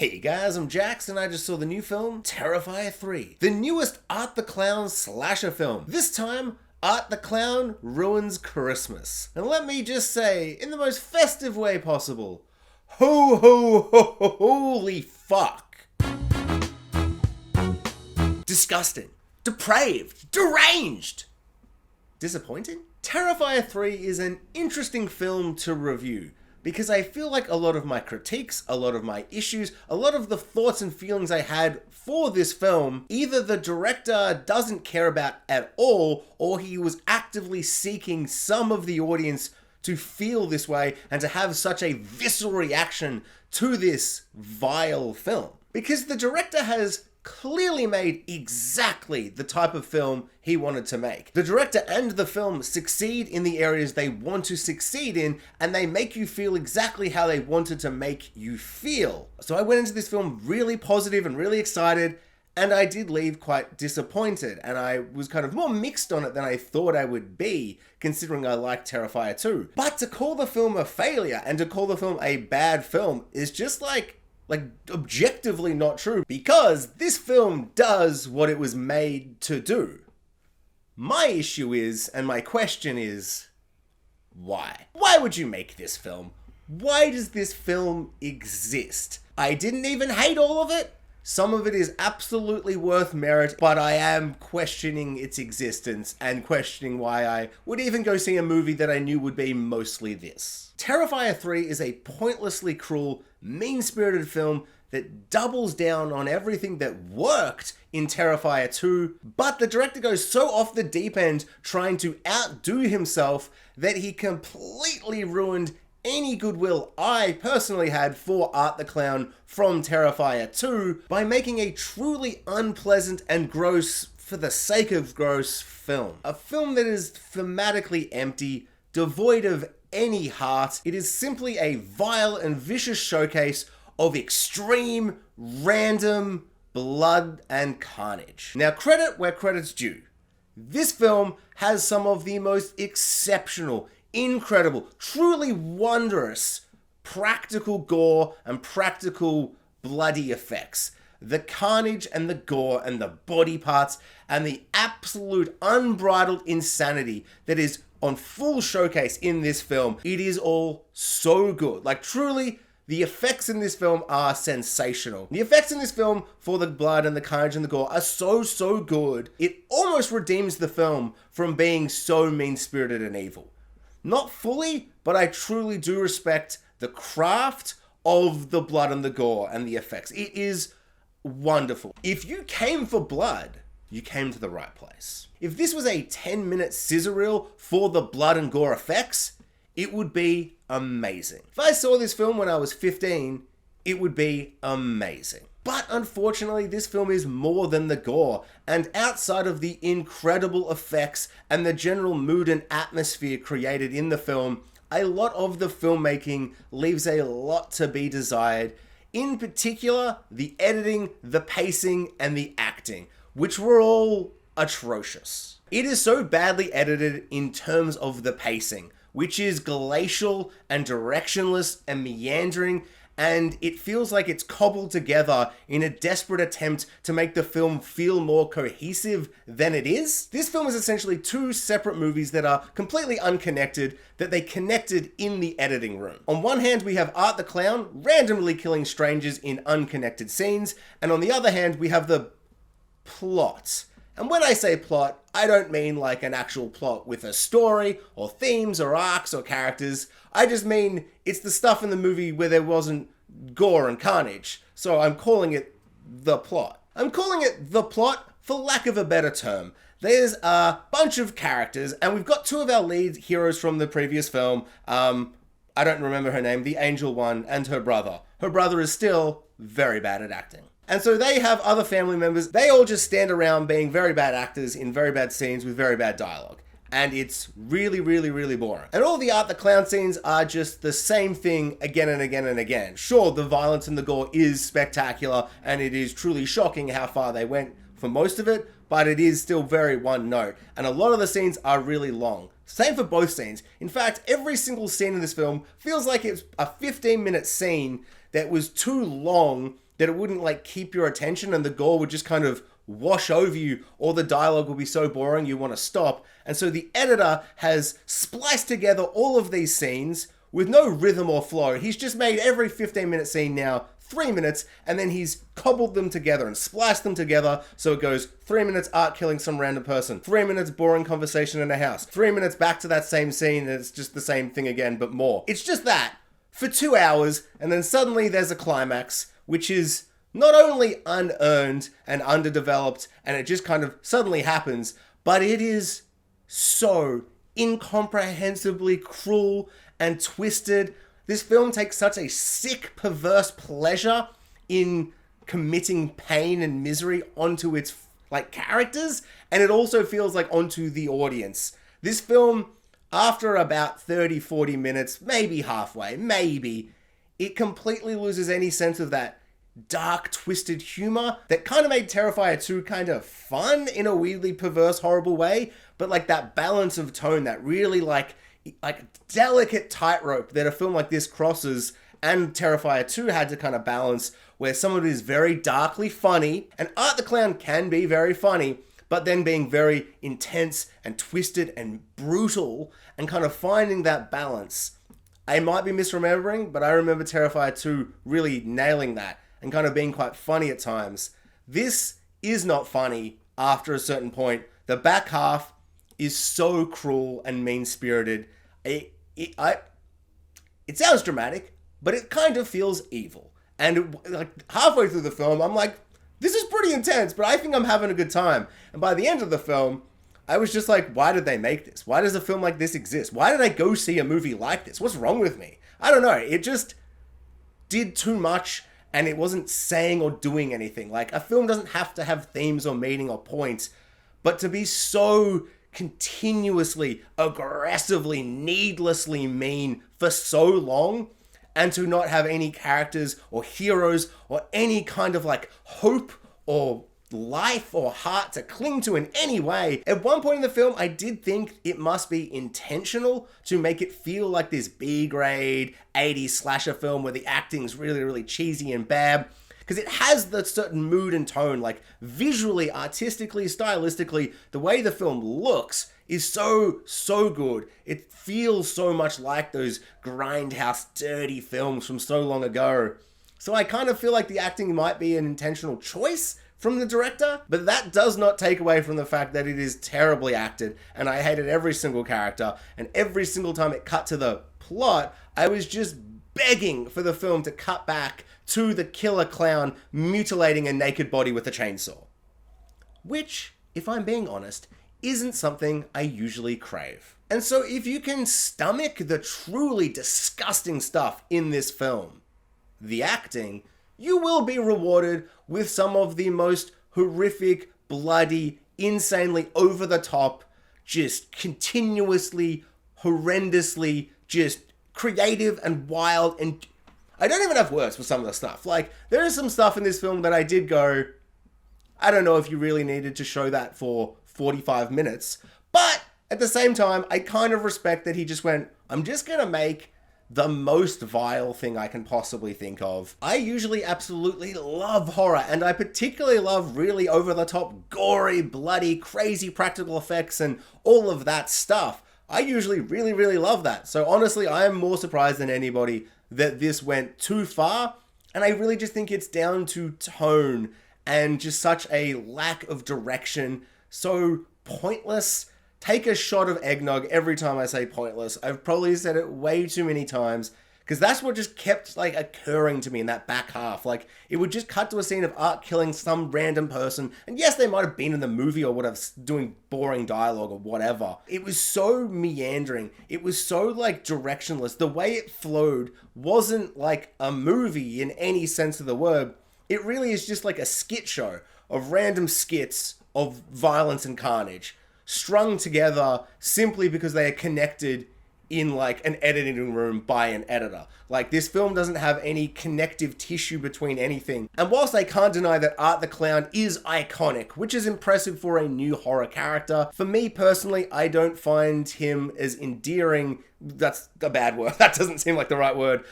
Hey guys, I'm Jax and I just saw the new film, Terrifier 3. The newest Art the Clown slasher film. This time, Art the Clown ruins Christmas. And let me just say, in the most festive way possible, ho ho ho ho holy fuck. Disgusting. Depraved. Deranged. Disappointing? Terrifier 3 is an interesting film to review, because I feel like a lot of my critiques, a lot of my issues, a lot of the thoughts and feelings I had for this film, either the director doesn't care about at all, or he was actively seeking some of the audience to feel this way and to have such a visceral reaction to this vile film. Because the director has clearly made exactly the type of film he wanted to make. The director and the film succeed in the areas they want to succeed in, and they make you feel exactly how they wanted to make you feel. So I went into this film really positive and really excited, and I did leave quite disappointed, and I was kind of more mixed on it than I thought I would be, considering I liked Terrifier 2. But to call the film a failure and to call the film a bad film is just like objectively not true, because this film does what it was made to do. My issue is, and my question is, why? Why would you make this film? Why does this film exist? I didn't even hate all of it. Some of it is absolutely worth merit, but I am questioning its existence and questioning why I would even go see a movie that I knew would be mostly this. Terrifier 3 is a pointlessly cruel, mean-spirited film that doubles down on everything that worked in Terrifier 2, but the director goes so off the deep end trying to outdo himself that he completely ruined any goodwill I personally had for Art the Clown from Terrifier 2 by making a truly unpleasant and gross, for the sake of gross, film. A film that is thematically empty, devoid of any heart. It is simply a vile and vicious showcase of extreme, random blood and carnage. Now, credit where credit's due. This film has some of the most exceptional, incredible, truly wondrous practical gore and practical bloody effects. The carnage and the gore and the body parts and the absolute unbridled insanity that is on full showcase in this film. It is all so good. Like, truly, the effects in this film are sensational. The effects in this film for the blood and the carnage and the gore are so good. It almost redeems the film from being so mean-spirited and evil. Not fully, but I truly do respect the craft of the blood and the gore and the effects. It is wonderful. If you came for blood, you came to the right place. If this was a 10-minute scissor reel for the blood and gore effects, it would be amazing. If I saw this film when I was 15, it would be amazing. But unfortunately, this film is more than the gore, and outside of the incredible effects and the general mood and atmosphere created in the film, a lot of the filmmaking leaves a lot to be desired. In particular, the editing, the pacing, and the acting, which were all atrocious. It is so badly edited in terms of the pacing, which is glacial and directionless and meandering, and it feels like it's cobbled together in a desperate attempt to make the film feel more cohesive than it is. This film is essentially two separate movies that are completely unconnected, that they connected in the editing room. On one hand, we have Art the Clown randomly killing strangers in unconnected scenes, and on the other hand, we have the plot. And when I say plot, I don't mean like an actual plot with a story, or themes, or arcs, or characters. I just mean it's the stuff in the movie where there wasn't gore and carnage. So I'm calling it the plot. I'm calling it the plot for lack of a better term. There's a bunch of characters, and we've got two of our lead heroes from the previous film. I don't remember her name, the angel one, and her brother. Her brother is still very bad at acting. And so they have other family members. They all just stand around being very bad actors in very bad scenes with very bad dialogue. And it's really boring. And all the Art the Clown scenes are just the same thing again and again and again. Sure, the violence and the gore is spectacular, and it is truly shocking how far they went for most of it, but it is still very one note. And a lot of the scenes are really long. Same for both scenes. In fact, every single scene in this film feels like it's a 15-minute scene that was too long that it wouldn't like keep your attention and the gore would just kind of wash over you, or the dialogue will be so boring you want to stop. And so the editor has spliced together all of these scenes with no rhythm or flow. He's just made every 15-minute scene now 3 minutes, and then he's cobbled them together and spliced them together so it goes 3 minutes Art killing some random person, 3 minutes boring conversation in a house, 3 minutes back to that same scene and it's just the same thing again but more. It's just that for 2 hours, and then suddenly there's a climax which is not only unearned and underdeveloped and it just kind of suddenly happens, but it is so incomprehensibly cruel and twisted. This film takes such a sick, perverse pleasure in committing pain and misery onto its like characters, and it also feels like onto the audience. This film, after about 30-40 minutes, maybe halfway, maybe, it completely loses any sense of that dark, twisted humor that kind of made Terrifier 2 kind of fun in a weirdly perverse, horrible way, but like that balance of tone, that really like delicate tightrope that a film like this crosses, and Terrifier 2 had to kind of balance, where some of it is very darkly funny, and Art the Clown can be very funny, but then being very intense and twisted and brutal, and kind of finding that balance. I might be misremembering, but I remember Terrifier 2 really nailing that and kind of being quite funny at times. This is not funny after a certain point. The back half is so cruel and mean-spirited. It sounds dramatic, but it kind of feels evil. And like halfway through the film, I'm like, this is pretty intense, but I think I'm having a good time. And by the end of the film, I was just like, why did they make this? Why does a film like this exist? Why did I go see a movie like this? What's wrong with me? I don't know. It just did too much, and it wasn't saying or doing anything. Like, a film doesn't have to have themes or meaning or points, but to be so continuously, aggressively, needlessly mean for so long, and to not have any characters or heroes or any kind of like hope or life or heart to cling to in any way. At one point in the film, I did think it must be intentional to make it feel like this B-grade 80s slasher film where the acting's really, really cheesy and bad. Because it has the certain mood and tone, like visually, artistically, stylistically, the way the film looks is so good. It feels so much like those grindhouse dirty films from so long ago. So I kind of feel like the acting might be an intentional choice from the director, but that does not take away from the fact that it is terribly acted, and I hated every single character, and every single time it cut to the plot, I was just begging for the film to cut back to the killer clown mutilating a naked body with a chainsaw. Which, if I'm being honest, isn't something I usually crave. And so if you can stomach the truly disgusting stuff in this film, the acting, you will be rewarded with some of the most horrific, bloody, insanely over-the-top, just continuously, horrendously, just creative and wild, and I don't even have words for some of the stuff. Like, there is some stuff in this film that I did go, I don't know if you really needed to show that for 45 minutes, but at the same time, I kind of respect that he just went, I'm just gonna make the most vile thing I can possibly think of. I usually absolutely love horror, and I particularly love really over-the-top, gory, bloody, crazy practical effects and all of that stuff. I usually really, really love that. So honestly, I am more surprised than anybody that this went too far, and I really just think it's down to tone and just such a lack of direction. So pointless. Take a shot of eggnog every time I say pointless. I've probably said it way too many times, because that's what just kept like occurring to me in that back half. Like, it would just cut to a scene of Art killing some random person, and yes, they might have been in the movie or whatever, doing boring dialogue or whatever. It was so meandering. It was so like directionless. The way it flowed wasn't like a movie in any sense of the word. It really is just like a skit show of random skits of violence and carnage, strung together simply because they are connected in like an editing room by an editor. Like, this film doesn't have any connective tissue between anything. And whilst I can't deny that Art the Clown is iconic, which is impressive for a new horror character, for me personally, I don't find him as endearing. That's a bad word. That doesn't seem like the right word.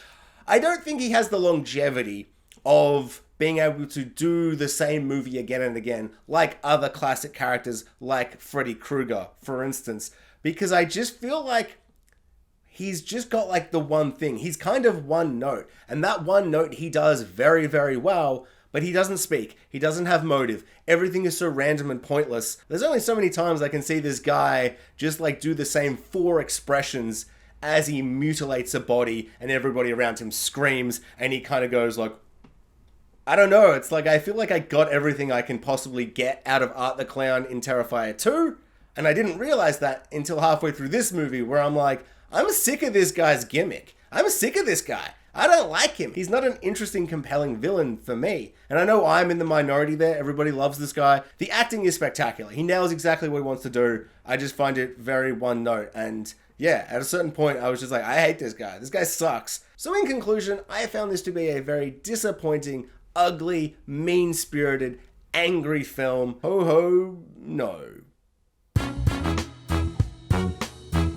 I don't think he has the longevity of being able to do the same movie again and again, like other classic characters like Freddy Krueger, for instance, because I just feel like he's just got like the one thing. He's kind of one note, and that one note he does very, very well, but he doesn't speak. He doesn't have motive. Everything is so random and pointless. There's only so many times I can see this guy just like do the same 4 expressions as he mutilates a body and everybody around him screams, and he kind of goes like, I don't know, it's like I feel like I got everything I can possibly get out of Art the Clown in Terrifier 2, and I didn't realize that until halfway through this movie, where I'm like, I'm sick of this guy's gimmick. I'm sick of this guy. I don't like him. He's not an interesting, compelling villain for me. And I know I'm in the minority there. Everybody loves this guy. The acting is spectacular. He nails exactly what he wants to do. I just find it very one note. And yeah, at a certain point, I was just like, I hate this guy. This guy sucks. So in conclusion, I found this to be a very disappointing, ugly, mean-spirited, angry film. Ho ho, no.